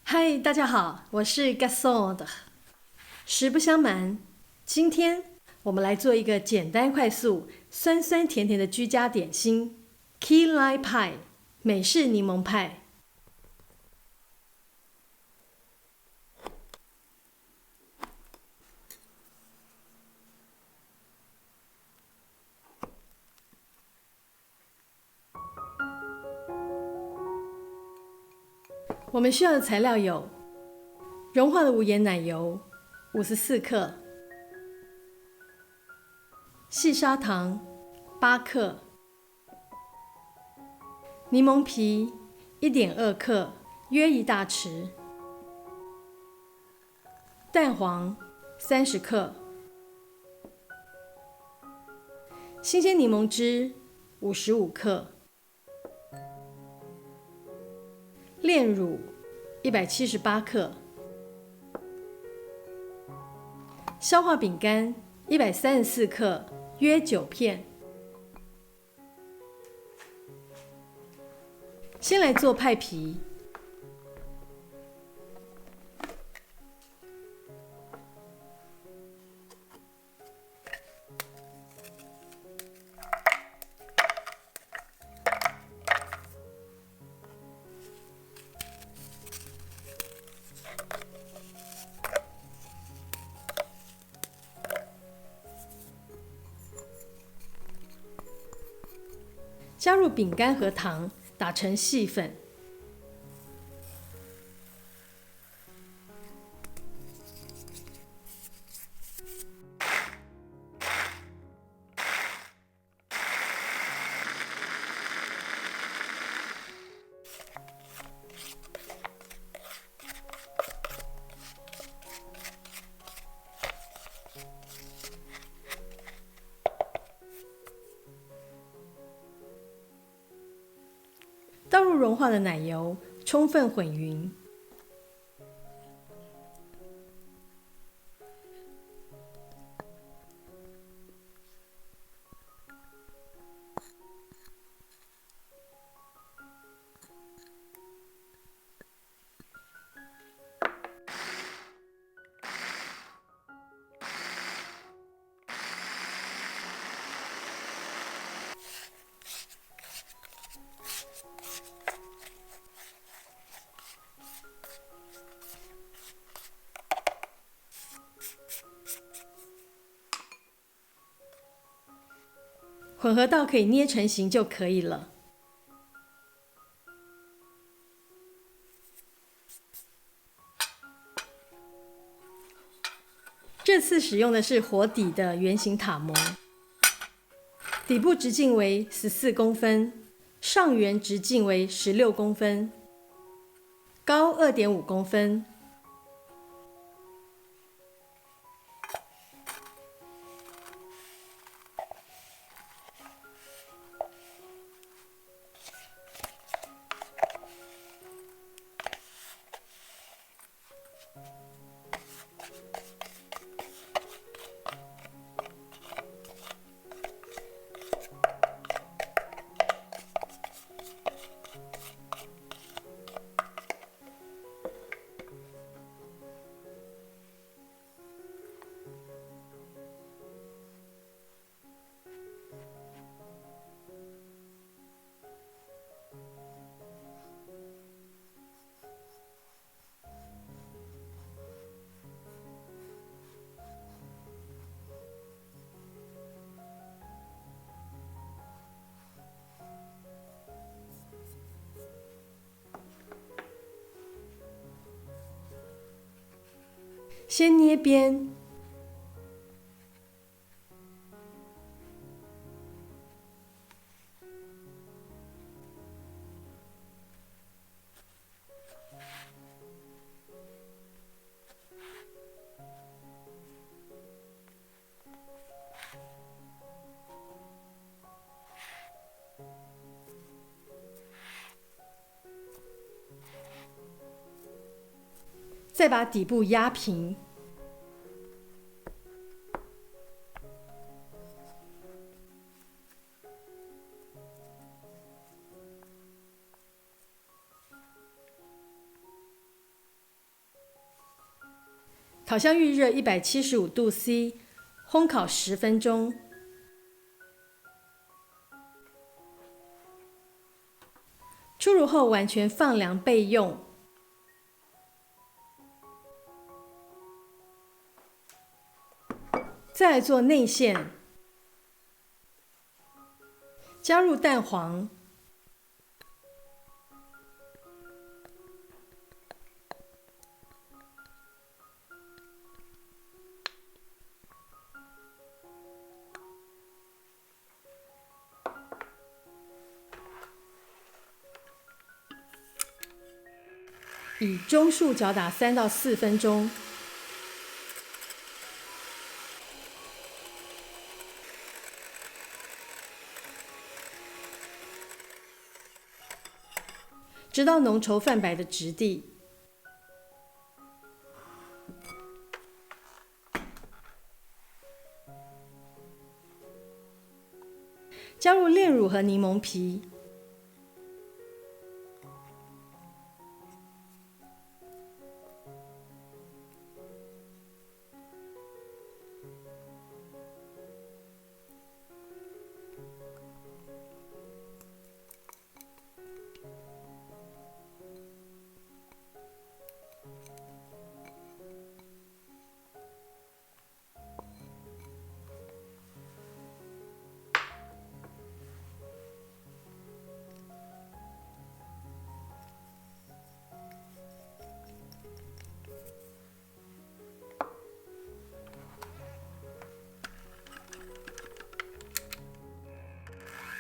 嗨，大家好，我是 Gasond。实不相瞒，今天我们来做一个简单快速、酸酸甜甜的居家点心 ——Key Lime Pie 美式柠檬派。我们需要的材料有：融化的无盐奶油54克，细砂糖8克，柠檬皮1.2克，约1大匙，蛋黄30克，新鲜柠檬汁55克，炼乳178克，消化饼干134克，约9片。先来做派皮。加入饼干和糖，打成细粉。倒入融化的奶油，充分混匀。混合到可以捏成型就可以了。这次使用的是活底的圆形塔模，底部直径为14公分，上缘直径为16公分，高2.5公分。先捏边，再把底部压平。烤箱预热175°C， 烘烤10分钟。出炉后完全放凉备用。再来做内馅，加入蛋黄、以中速搅打3到4分钟。直到浓稠泛白的质地。加入炼乳和柠檬皮，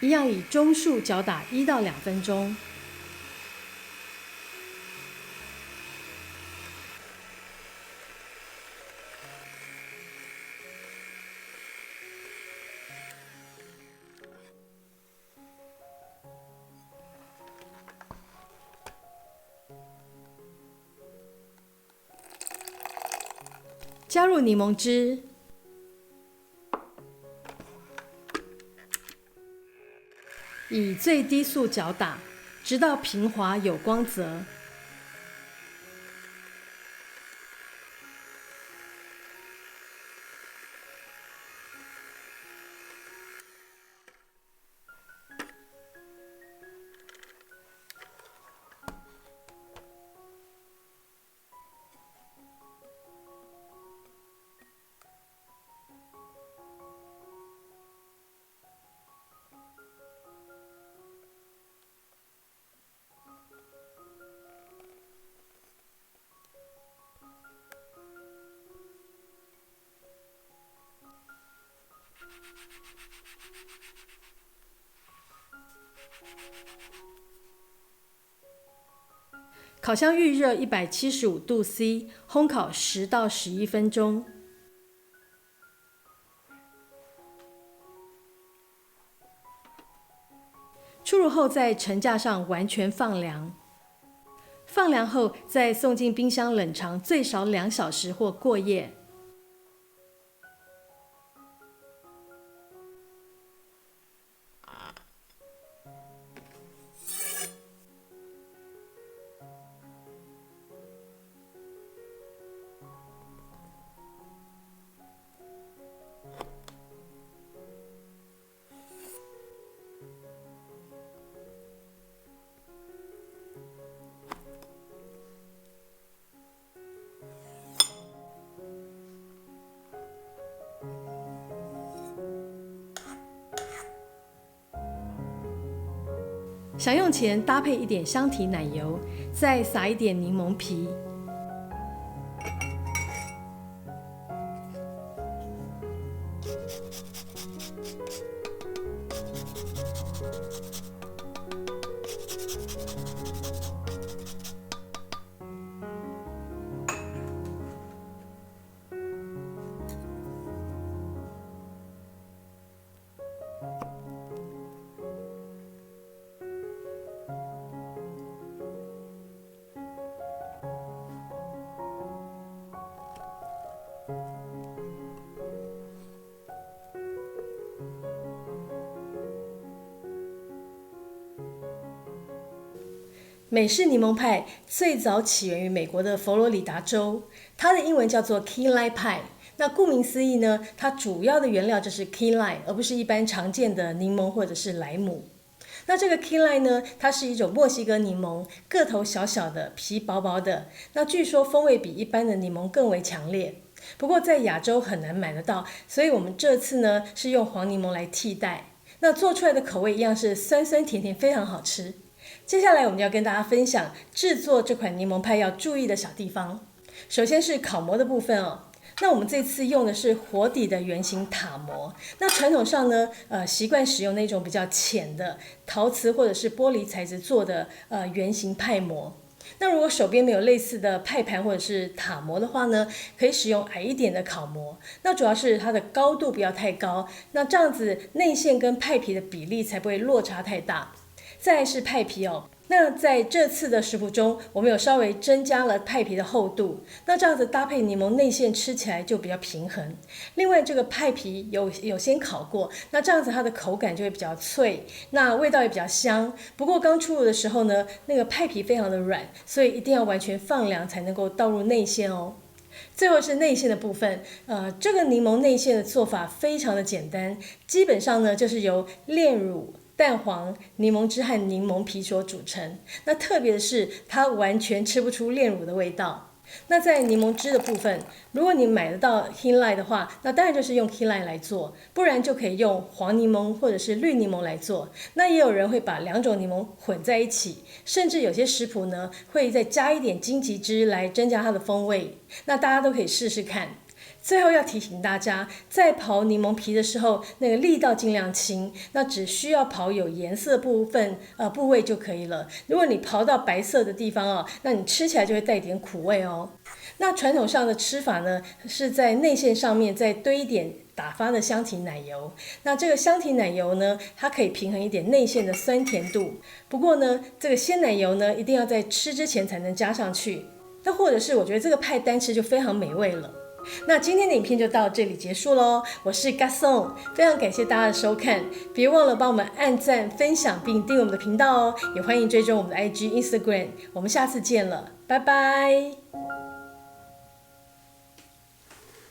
一样以中速搅打1到2分钟。加入柠檬汁，以最低速搅打，直到平滑有光泽。烤箱预热175°C， 烘烤10到11分钟。出炉后在层架上完全放凉。放凉后再送进冰箱冷藏最少2小时或过夜。享用前搭配一点香提奶油，再撒一点柠檬皮。美式柠檬派最早起源于美国的佛罗里达州，它的英文叫做 Key Lime Pie。那顾名思义呢，它主要的原料就是 Key Lime， 而不是一般常见的柠檬或者是莱姆。那这个 Key Lime 呢，它是一种墨西哥柠檬，个头小小的，皮薄薄的。那据说风味比一般的柠檬更为强烈。不过在亚洲很难买得到，所以我们这次呢是用黄柠檬来替代。那做出来的口味一样是酸酸甜甜，非常好吃。接下来我们要跟大家分享制作这款柠檬派要注意的小地方。首先是烤模的部分哦。那我们这次用的是活底的圆形塔模。那传统上呢，习惯使用那种比较浅的陶瓷或者是玻璃材质做的圆形派模。那如果手边没有类似的派盘或者是塔模的话呢，可以使用矮一点的烤模。那主要是它的高度不要太高，那这样子内馅跟派皮的比例才不会落差太大。再来是派皮哦。那在这次的食谱中，我们有稍微增加了派皮的厚度，那这样子搭配柠檬内馅吃起来就比较平衡。另外这个派皮有先烤过，那这样子它的口感就会比较脆，那味道也比较香。不过刚出炉的时候呢，那个派皮非常的软，所以一定要完全放凉才能够倒入内馅哦。最后是内馅的部分，这个柠檬内馅的做法非常的简单，基本上呢就是由炼乳、蛋黄、柠檬汁和柠檬皮所组成。那特别的是，它完全吃不出炼乳的味道。那在柠檬汁的部分，如果你买得到 Key Lime 的话，那当然就是用 Key Lime 来做，不然就可以用黄柠檬或者是绿柠檬来做。那也有人会把两种柠檬混在一起，甚至有些食谱呢会再加一点荆棘汁来增加它的风味。那大家都可以试试看。最后要提醒大家，在刨柠檬皮的时候，那个力道尽量轻，那只需要刨有颜色部位就可以了。如果你刨到白色的地方哦，那你吃起来就会带点苦味哦。那传统上的吃法呢，是在内馅上面再堆一点打发的香缇奶油。那这个香缇奶油呢，它可以平衡一点内馅的酸甜度。不过呢，这个鲜奶油呢，一定要在吃之前才能加上去。那或者是我觉得这个派单吃就非常美味了。那今天的影片就到这里结束咯，我是 Gaston， 非常感谢大家的收看，别忘了帮我们按赞、分享并订阅我们的频道哦，也欢迎追踪我们的IG、Instagram， 我们下次见了，拜拜。